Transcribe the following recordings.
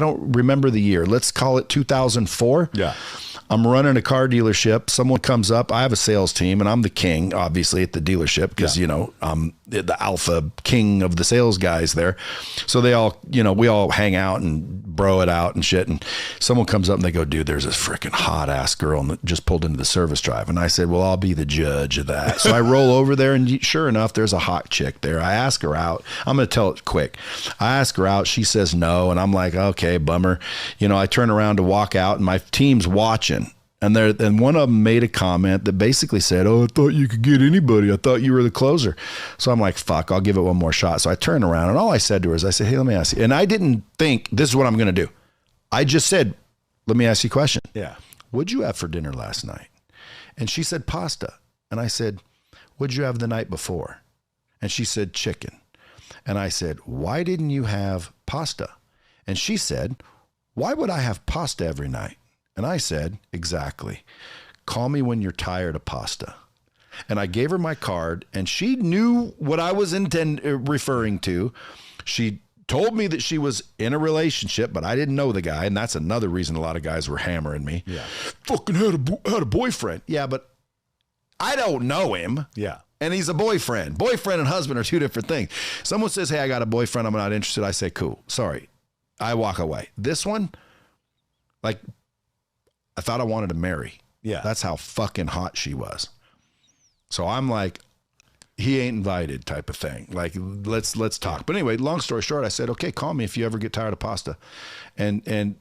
don't remember the year. Let's call it 2004. Yeah. I'm running a car dealership. Someone comes up. I have a sales team, and I'm the king, obviously, at the dealership because, I'm the alpha king of the sales guys there. So they all, we all hang out and bro it out and shit. And someone comes up and they go, dude, there's this freaking hot ass girl that just pulled into the service drive. And I said, well, I'll be the judge of that. So I roll over there, and sure enough, there's a hot chick there. I ask her out. I'm going to tell it quick. I ask her out. She says no. And I'm like, okay, bummer. I turn around to walk out, and my team's watching. And one of them made a comment that basically said, oh, I thought you could get anybody. I thought you were the closer. So I'm like, fuck, I'll give it one more shot. So I turned around, and all I said to her is, I said, hey, let me ask you. And I didn't think this is what I'm going to do. I just said, let me ask you a question. Yeah. What'd you have for dinner last night? And she said, pasta. And I said, what'd you have the night before? And she said, chicken. And I said, why didn't you have pasta? And she said, why would I have pasta every night? And I said, exactly. Call me when you're tired of pasta. And I gave her my card, and she knew what I was referring to. She told me that she was in a relationship, but I didn't know the guy. And that's another reason a lot of guys were hammering me. Yeah. Fucking had a boyfriend. Yeah, but I don't know him. Yeah. And he's a boyfriend. Boyfriend and husband are two different things. Someone says, hey, I got a boyfriend. I'm not interested. I say, cool. Sorry. I walk away. This one, I thought I wanted to marry. Yeah. That's how fucking hot she was. So I'm like, he ain't invited type of thing. Like, let's talk. But anyway, long story short, I said, okay, call me if you ever get tired of pasta. And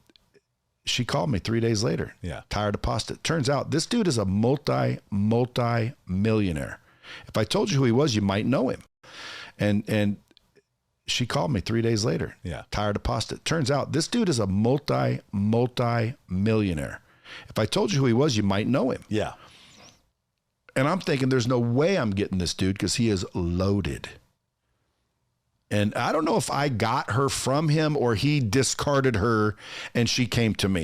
she called me 3 days later. Yeah. Tired of pasta. Turns out this dude is a multi-millionaire. If I told you who he was, you might know him. And she called me 3 days later. Yeah. Tired of pasta. Turns out this dude is a multi-millionaire. If I told you who he was, you might know him. Yeah. And I'm thinking there's no way I'm getting this dude because he is loaded. And I don't know if I got her from him or he discarded her and she came to me.